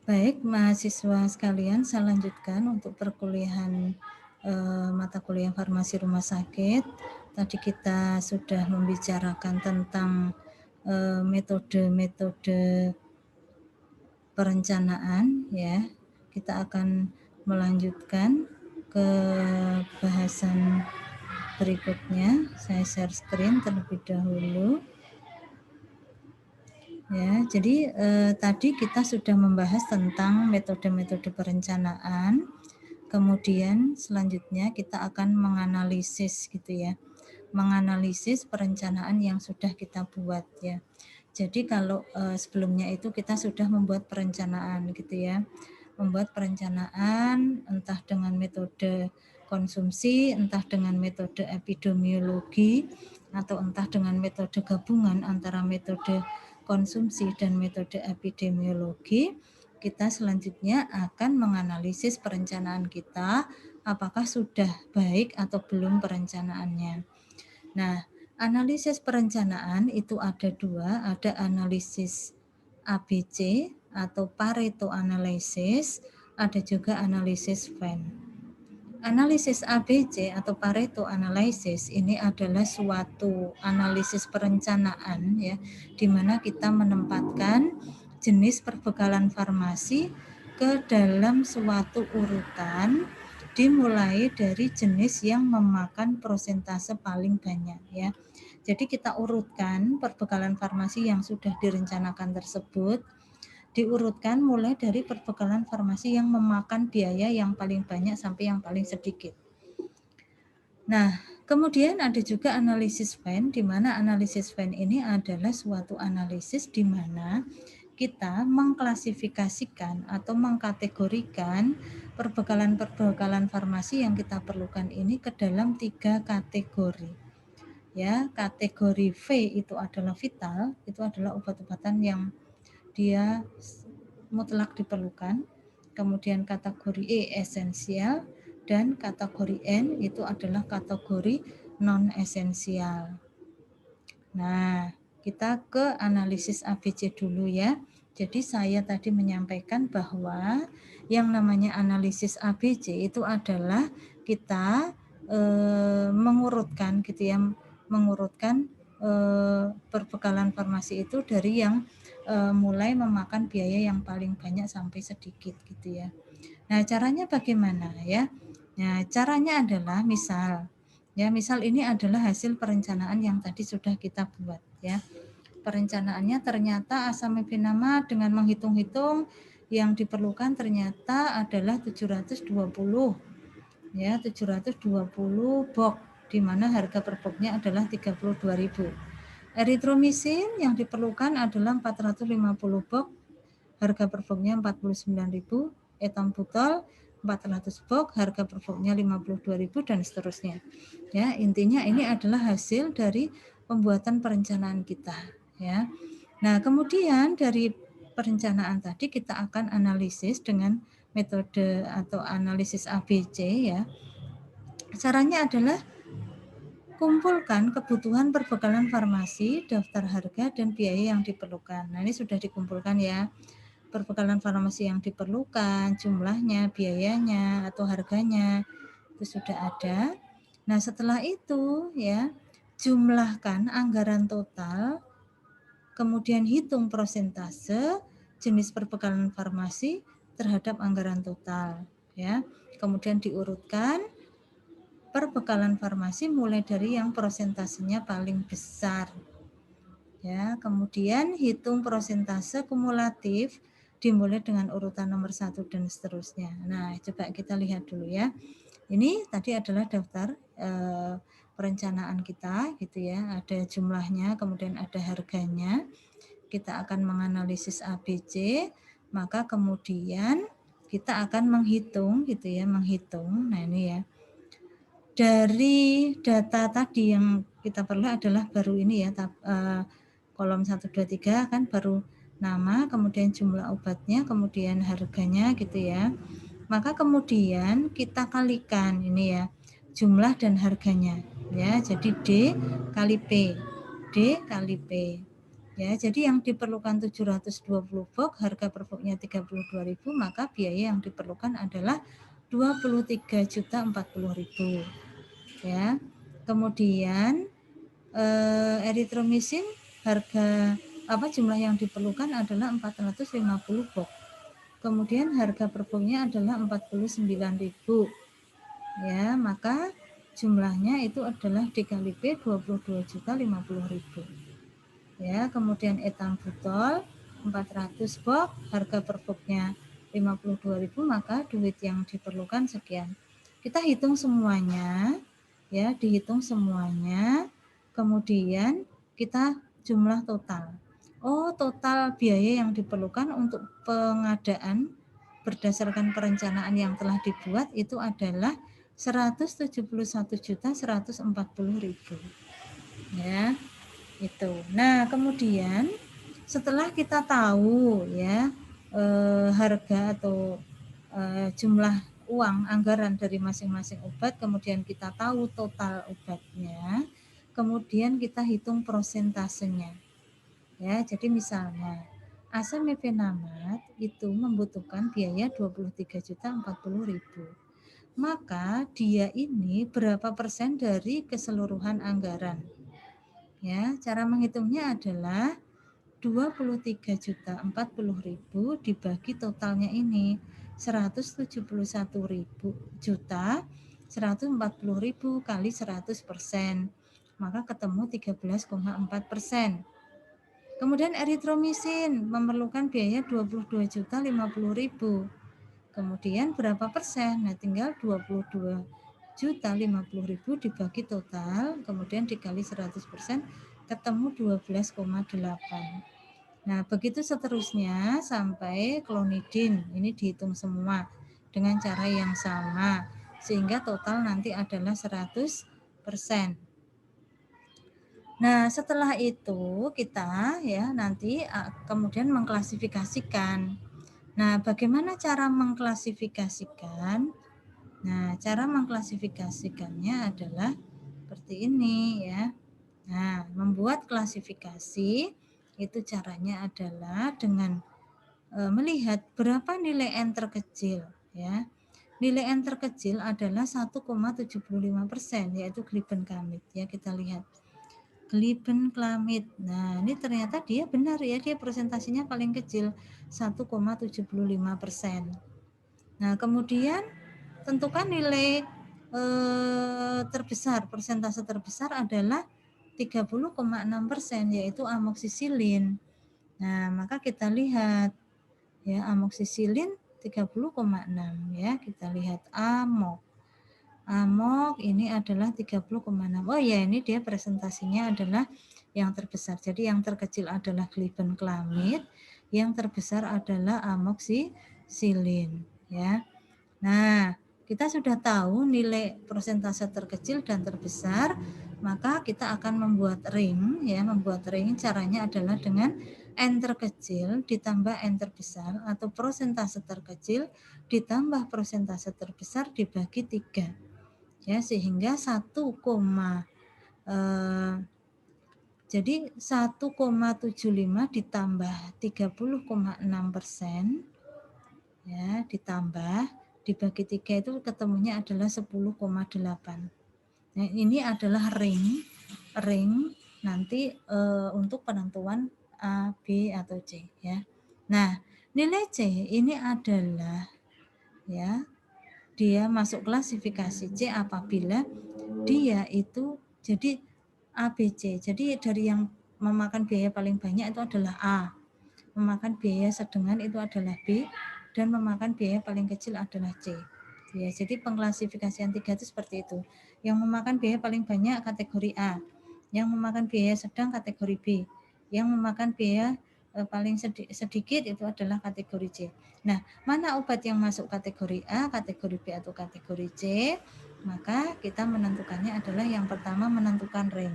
Baik, mahasiswa sekalian, saya lanjutkan untuk perkuliahan mata kuliah farmasi rumah sakit. Tadi kita sudah membicarakan tentang metode-metode perencanaan, ya. Kita akan melanjutkan ke bahasan berikutnya. Saya share screen terlebih dahulu. Ya, jadi tadi kita sudah membahas tentang metode-metode perencanaan. Kemudian selanjutnya kita akan menganalisis gitu ya. Menganalisis perencanaan yang sudah kita buat ya. Jadi kalau sebelumnya itu kita sudah membuat perencanaan gitu ya. Membuat perencanaan entah dengan metode konsumsi, entah dengan metode epidemiologi, atau entah dengan metode gabungan antara metode konsumsi dan metode epidemiologi. Kita selanjutnya akan menganalisis perencanaan kita, apakah sudah baik atau belum perencanaannya. Nah, analisis perencanaan itu ada dua, ada analisis ABC atau Pareto analysis, ada juga analisis Venn. Analisis ABC atau Pareto analysis ini adalah suatu analisis perencanaan ya, di mana kita menempatkan jenis perbekalan farmasi ke dalam suatu urutan dimulai dari jenis yang memakan persentase paling banyak ya. Jadi kita urutkan perbekalan farmasi yang sudah direncanakan tersebut, diurutkan mulai dari perbekalan farmasi yang memakan biaya yang paling banyak sampai yang paling sedikit. Nah, kemudian ada juga analisis Venn, di mana analisis Venn ini adalah suatu analisis di mana kita mengklasifikasikan atau mengkategorikan perbekalan-perbekalan farmasi yang kita perlukan ini ke dalam 3 kategori. Ya, kategori V itu adalah vital, itu adalah obat-obatan yang dia mutlak diperlukan. Kemudian kategori E esensial, dan kategori N itu adalah kategori non esensial. Nah, kita ke analisis ABC dulu ya. Jadi saya tadi menyampaikan bahwa yang namanya analisis ABC itu adalah kita mengurutkan gitu ya, mengurutkan perbekalan farmasi itu dari yang mulai memakan biaya yang paling banyak sampai sedikit gitu ya. Nah, caranya bagaimana ya? Nah, caranya adalah misal ini adalah hasil perencanaan yang tadi sudah kita buat ya. Perencanaannya ternyata asamifenama dengan menghitung-hitung yang diperlukan ternyata adalah 720 ya, 720 box, di mana harga per boxnya adalah 32.000. Eritromisin yang diperlukan adalah 450 box, harga per boxnya 49.000. Ethambutol 400 box, harga per boxnya 52.000 dan seterusnya. Ya, intinya ini adalah hasil dari pembuatan perencanaan kita ya. Nah, kemudian dari perencanaan tadi kita akan analisis dengan metode atau analisis ABC ya. Caranya adalah kumpulkan kebutuhan perbekalan farmasi, daftar harga dan biaya yang diperlukan. Nah, ini sudah dikumpulkan ya. Perbekalan farmasi yang diperlukan, jumlahnya, biayanya atau harganya itu sudah ada. Nah, setelah itu ya, jumlahkan anggaran total, kemudian hitung persentase jenis perbekalan farmasi terhadap anggaran total ya. Kemudian diurutkan perbekalan farmasi mulai dari yang persentasenya paling besar. Ya, kemudian hitung persentase kumulatif dimulai dengan urutan nomor 1 dan seterusnya. Nah, coba kita lihat dulu ya. Ini tadi adalah daftar perencanaan kita gitu ya. Ada jumlahnya, kemudian ada harganya. Kita akan menganalisis ABC, maka kemudian kita akan menghitung gitu ya, menghitung. Nah, ini ya. Dari data tadi yang kita perlu adalah baru ini ya, kolom 1, 2, 3 kan baru nama, kemudian jumlah obatnya, kemudian harganya gitu ya. Maka kemudian kita kalikan ini ya, jumlah dan harganya ya. Jadi D kali P. D kali P. Ya, jadi yang diperlukan 720 box, harga per boxnya 32.000, maka biaya yang diperlukan adalah 23.040.000. Ya. Kemudian eritromisin harga jumlah yang diperlukan adalah 450 box. Kemudian harga per boxnya adalah 49.000. Ya, maka jumlahnya itu adalah dikali P 22.050.000. Ya, kemudian etambutol 400 box, harga per boxnya 52.000, maka duit yang diperlukan sekian. Kita hitung semuanya, ya, dihitung semuanya, kemudian kita jumlah total. Oh, total biaya yang diperlukan untuk pengadaan berdasarkan perencanaan yang telah dibuat itu adalah 171.140.000. Ya. Itu. Nah, kemudian setelah kita tahu ya harga atau jumlah uang anggaran dari masing-masing obat, kemudian kita tahu total obatnya, kemudian kita hitung prosentasenya. Ya, jadi misalnya asam mefenamat itu membutuhkan biaya 23.040.000. Maka dia ini berapa persen dari keseluruhan anggaran? Ya, cara menghitungnya adalah 23.040.000 dibagi totalnya ini 171.000 juta 140.000 kali 100%, maka ketemu 13,4%. Kemudian eritromisin memerlukan biaya 22.050.000. Kemudian berapa persen? Nah, tinggal 22.050.000 dibagi total, kemudian dikali 100%, ketemu 12,8. Nah, begitu seterusnya sampai klonidin. Ini dihitung semua dengan cara yang sama, sehingga total nanti adalah 100%. Nah, setelah itu kita ya nanti kemudian mengklasifikasikan. Nah, bagaimana cara mengklasifikasikan? Nah, cara mengklasifikasikannya adalah seperti ini ya. Nah, membuat klasifikasi itu caranya adalah dengan melihat berapa nilai N terkecil ya. Nilai N terkecil adalah 1,75%, yaitu glibenclamid ya, kita lihat. Glibenclamid. Nah, ini ternyata dia benar ya, dia presentasinya paling kecil 1,75%. Nah, kemudian tentukan nilai terbesar, persentase terbesar adalah 30,6%, yaitu amoksisilin. Nah, maka kita lihat ya, amoksisilin 30,6 ya, kita lihat amok. Amok ini adalah 30,6. Oh ya, ini dia presentasinya adalah yang terbesar. Jadi yang terkecil adalah glibenclamid, yang terbesar adalah amoksisilin ya. Nah, kita sudah tahu nilai persentase terkecil dan terbesar, maka kita akan membuat ring ya, membuat ring caranya adalah dengan N terkecil ditambah N terbesar atau persentase terkecil ditambah persentase terbesar dibagi 3. Ya, sehingga 1, jadi 1,75 ditambah 30,6% ya, ditambah dibagi 3 itu ketemunya adalah 10,8. Nah, ini adalah ring nanti untuk penentuan A, B atau C ya. Nah, nilai C ini adalah ya, dia masuk klasifikasi C apabila dia itu jadi ABC. Jadi dari yang memakan biaya paling banyak itu adalah A, memakan biaya sedang itu adalah B, dan memakan biaya paling kecil adalah C. Ya, jadi pengklasifikasian 3 itu seperti itu. Yang memakan biaya paling banyak kategori A, yang memakan biaya sedang kategori B, yang memakan biaya paling sedikit itu adalah kategori C. Nah, mana obat yang masuk kategori A, kategori B atau kategori C? Maka kita menentukannya adalah yang pertama menentukan ring.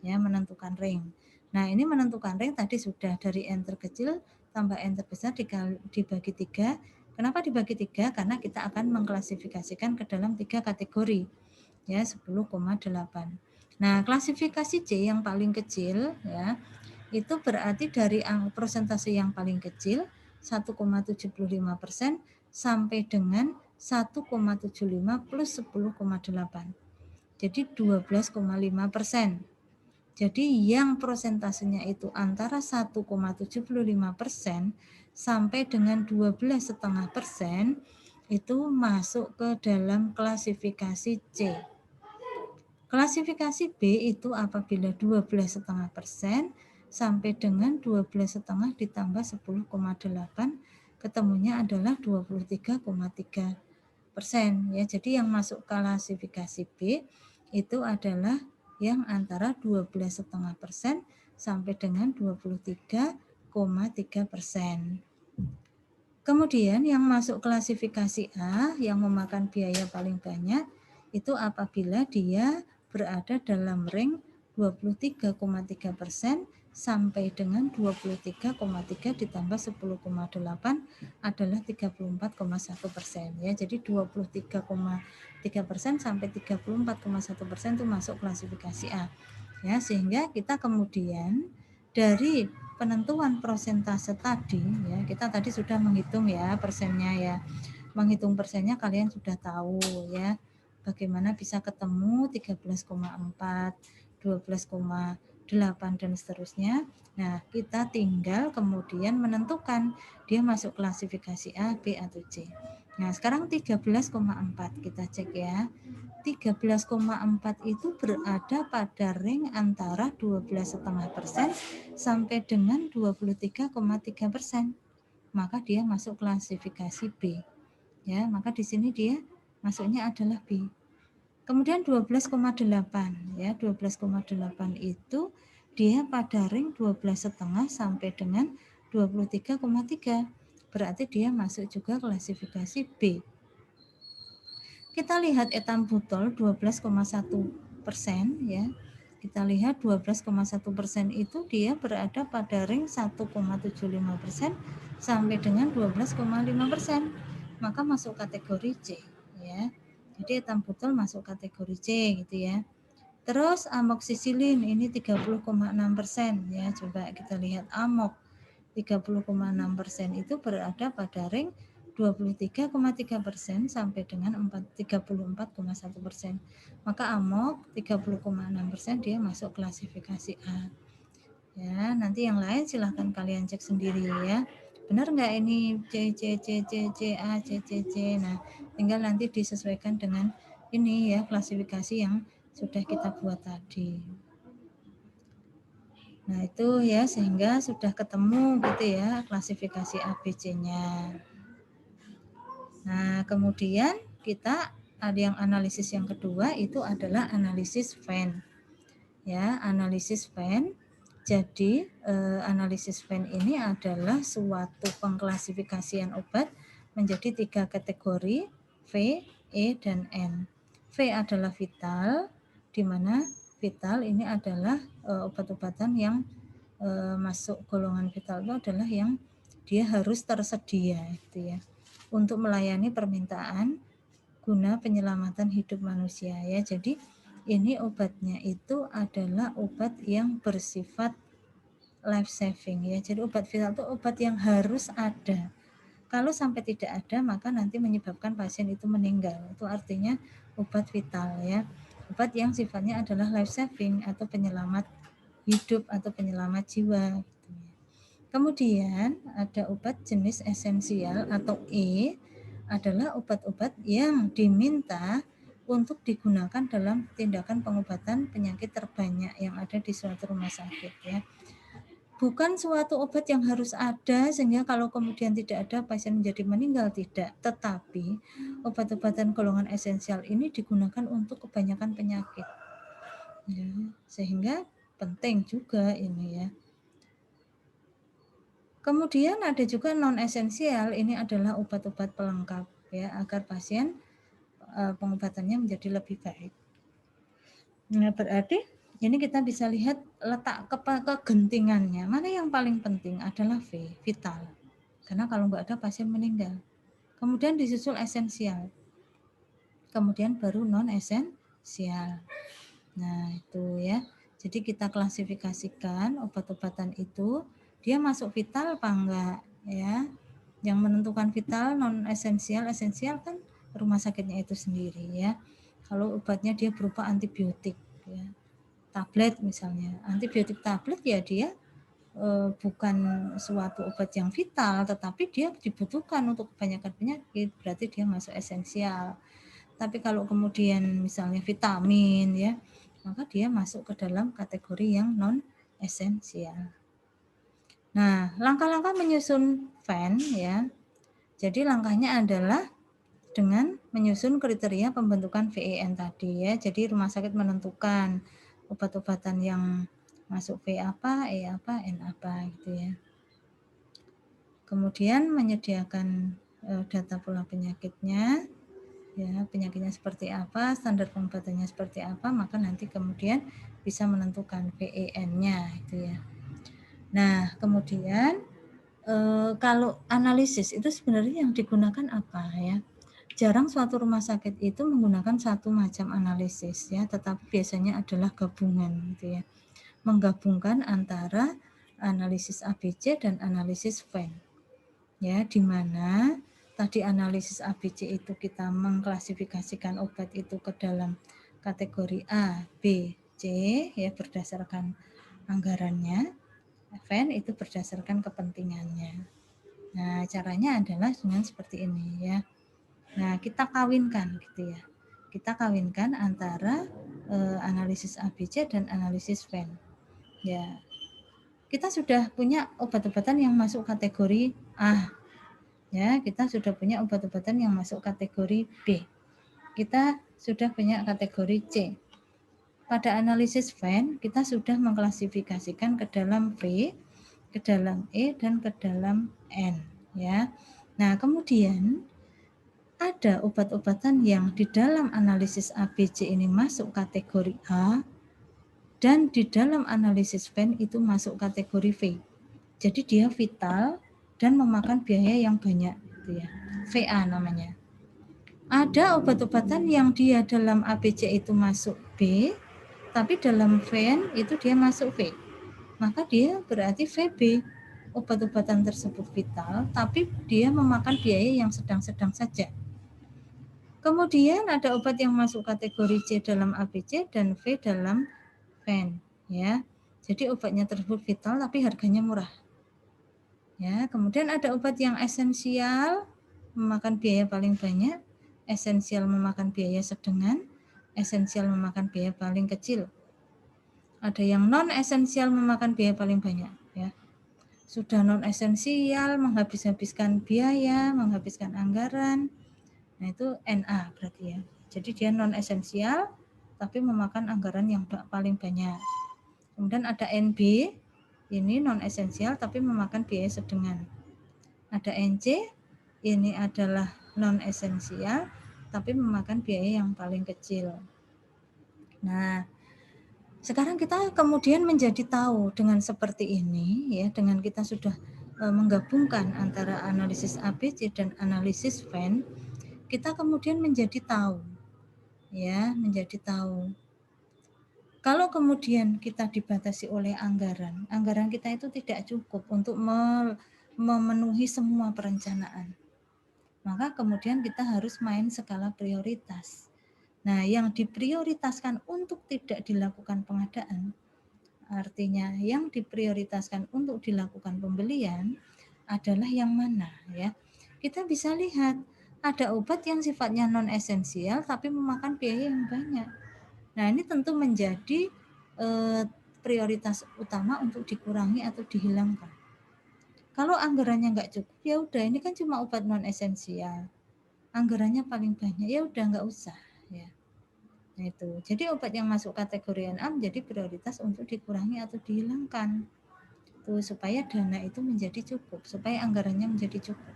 Ya, menentukan ring. Nah, ini menentukan ring tadi sudah dari N terkecil tambah N terbesar dibagi 3. Kenapa dibagi 3? Karena kita akan mengklasifikasikan ke dalam 3 kategori. Ya, 10,8. Nah, klasifikasi C yang paling kecil ya, itu berarti dari persentase yang paling kecil 1,75% sampai dengan 1,75 plus 10,8. Jadi 12,5%. Jadi yang prosentasenya itu antara 1,75% sampai dengan 12,5% itu masuk ke dalam klasifikasi C. Klasifikasi B itu apabila 12,5% sampai dengan 12,5 ditambah 10,8 ketemunya adalah 23,3%. Ya, jadi yang masuk klasifikasi B itu adalah yang antara 12,5% sampai dengan 23,3%. Kemudian yang masuk klasifikasi A yang memakan biaya paling banyak itu apabila dia berada dalam ring 23,3% sampai dengan 23,3 ditambah 10,8 adalah 34,1%. Ya, jadi 23,3% sampai 34,1% itu masuk klasifikasi A. Ya, sehingga kita kemudian dari penentuan persentase tadi, ya kita tadi sudah menghitung ya persennya ya. Menghitung persennya kalian sudah tahu ya. Bagaimana bisa ketemu 13,4, 12,8 dan seterusnya. Nah, kita tinggal kemudian menentukan dia masuk klasifikasi A, B atau C. Nah, sekarang 13,4 kita cek ya. 13,4 itu berada pada ring antara 12,5% sampai dengan 23,3%. Maka dia masuk klasifikasi B. Ya, maka di sini dia masuknya adalah B. Kemudian 12,8 ya, 12,8 itu dia pada ring 12,5 sampai dengan 23,3. Berarti dia masuk juga klasifikasi B. Kita lihat etambutol 12,1% ya. Kita lihat 12,1% itu dia berada pada ring 1,75% sampai dengan 12,5%. Maka masuk kategori C ya. Jadi etambutol masuk kategori C gitu ya. Terus amoksisilin ini 30,6% ya. Coba kita lihat amok 30,6% itu berada pada ring 23,3% sampai dengan 34,1%. Maka amok 30,6% dia masuk klasifikasi A. Ya, nanti yang lain silahkan kalian cek sendiri ya. Benar nggak ini C, C, C, C, C, A, C, C, C. Nah, tinggal nanti disesuaikan dengan ini ya klasifikasi yang sudah kita buat tadi. Nah, itu ya sehingga sudah ketemu gitu ya klasifikasi ABC-nya. Nah, kemudian kita ada yang analisis yang kedua itu adalah analisis Venn. Ya, analisis Venn. Jadi, analisis Venn ini adalah suatu pengklasifikasian obat menjadi 3 kategori, V, E, dan N. V adalah vital, di mana vital ini adalah obat-obatan yang masuk golongan vital itu adalah yang dia harus tersedia gitu ya untuk melayani permintaan guna penyelamatan hidup manusia ya. Jadi ini obatnya itu adalah obat yang bersifat life saving ya. Jadi obat vital itu obat yang harus ada. Kalau sampai tidak ada maka nanti menyebabkan pasien itu meninggal. Itu artinya obat vital ya. Obat yang sifatnya adalah life saving atau penyelamat hidup atau penyelamat jiwa. Kemudian ada obat jenis esensial atau E adalah obat-obat yang diminta untuk digunakan dalam tindakan pengobatan penyakit terbanyak yang ada di suatu rumah sakit ya. Bukan suatu obat yang harus ada sehingga kalau kemudian tidak ada pasien menjadi meninggal, tidak. Tetapi obat-obatan golongan esensial ini digunakan untuk kebanyakan penyakit. Ya, sehingga penting juga ini ya. Kemudian ada juga non esensial, ini adalah obat-obat pelengkap ya agar pasien pengobatannya menjadi lebih baik. Nah, berarti ini kita bisa lihat letak kegentingannya. Mana yang paling penting adalah V, vital. Karena kalau nggak ada pasien meninggal. Kemudian disusul esensial. Kemudian baru non esensial. Nah, itu ya. Jadi kita klasifikasikan obat-obatan itu dia masuk vital apa enggak ya. Yang menentukan vital, non esensial, esensial kan rumah sakitnya itu sendiri ya. Kalau obatnya dia berupa antibiotik ya, tablet misalnya, antibiotik tablet ya dia bukan suatu obat yang vital, tetapi dia dibutuhkan untuk kebanyakan penyakit, berarti dia masuk esensial. Tapi kalau kemudian misalnya vitamin ya, maka dia masuk ke dalam kategori yang non esensial. Nah, langkah-langkah menyusun VEN ya. Jadi langkahnya adalah dengan menyusun kriteria pembentukan VEN tadi ya. Jadi rumah sakit menentukan obat-obatan yang masuk V apa, E apa, N apa gitu ya. Kemudian menyediakan data pola penyakitnya, ya penyakitnya seperti apa, standar pengobatannya seperti apa, maka nanti kemudian bisa menentukan VEN-nya itu ya. Nah, kemudian kalau analisis itu sebenarnya yang digunakan apa ya? Jarang suatu rumah sakit itu menggunakan satu macam analisis ya, tetapi biasanya adalah gabungan gitu ya. Menggabungkan antara analisis ABC dan analisis VEN. Ya, di mana tadi analisis ABC itu kita mengklasifikasikan obat itu ke dalam kategori A, B, C ya berdasarkan anggarannya. VEN itu berdasarkan kepentingannya. Nah, caranya adalah dengan seperti ini ya. Nah, kita kawinkan gitu ya. Kita kawinkan antara analisis ABC dan analisis VEN. Ya. Kita sudah punya obat-obatan yang masuk kategori A. Ya, kita sudah punya obat-obatan yang masuk kategori B. Kita sudah punya kategori C. Pada analisis VEN, kita sudah mengklasifikasikan ke dalam V, ke dalam E, dan ke dalam N. Ya. Nah, kemudian ada obat-obatan yang di dalam analisis ABC ini masuk kategori A, dan di dalam analisis VEN itu masuk kategori V. Jadi dia vital dan memakan biaya yang banyak, gitu ya. VA namanya. Ada obat-obatan yang dia dalam ABC itu masuk B, tapi dalam VEN itu dia masuk V. Maka dia berarti VB. Obat-obatan tersebut vital, tapi dia memakan biaya yang sedang-sedang saja. Kemudian ada obat yang masuk kategori C dalam ABC dan V dalam VEN. Ya, jadi obatnya tersebut vital tapi harganya murah. Ya, kemudian ada obat yang esensial memakan biaya paling banyak, esensial memakan biaya sedang, esensial memakan biaya paling kecil. Ada yang non esensial memakan biaya paling banyak ya. Sudah non esensial menghabiskan biaya, menghabiskan anggaran. Nah, itu NA berarti ya. Jadi dia non esensial tapi memakan anggaran yang paling banyak. Kemudian ada NB, ini non esensial tapi memakan biaya sedang. Ada NC, ini adalah non esensial tapi memakan biaya yang paling kecil. Nah, sekarang kita kemudian menjadi tahu dengan seperti ini ya, dengan kita sudah menggabungkan antara analisis ABC dan analisis VEN, kita kemudian menjadi tahu ya, menjadi tahu. Kalau kemudian kita dibatasi oleh anggaran kita itu tidak cukup untuk memenuhi semua perencanaan. Maka kemudian kita harus main skala prioritas. Nah, yang diprioritaskan untuk tidak dilakukan pengadaan, artinya yang diprioritaskan untuk dilakukan pembelian adalah yang mana ya. Kita bisa lihat ada obat yang sifatnya non esensial tapi memakan biaya yang banyak. Nah, ini tentu menjadi prioritas utama untuk dikurangi atau dihilangkan. Kalau anggarannya nggak cukup, ya udah ini kan cuma obat non esensial. Anggarannya paling banyak, ya udah nggak usah ya. Nah itu. Jadi obat yang masuk kategori NA menjadi prioritas untuk dikurangi atau dihilangkan. Tuh supaya dana itu menjadi cukup, supaya anggarannya menjadi cukup.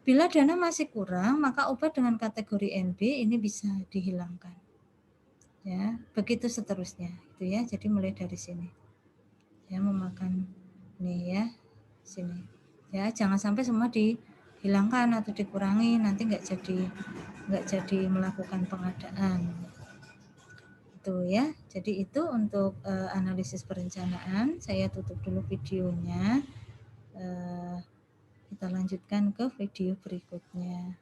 Bila dana masih kurang, maka obat dengan kategori NB ini bisa dihilangkan. Ya, begitu seterusnya itu ya. Jadi mulai dari sini. Ya, memakan nih ya, sini. Ya, jangan sampai semua dihilangkan atau dikurangi, nanti nggak jadi melakukan pengadaan. Gitu ya. Jadi itu untuk analisis perencanaan. Saya tutup dulu videonya. Kita lanjutkan ke video berikutnya.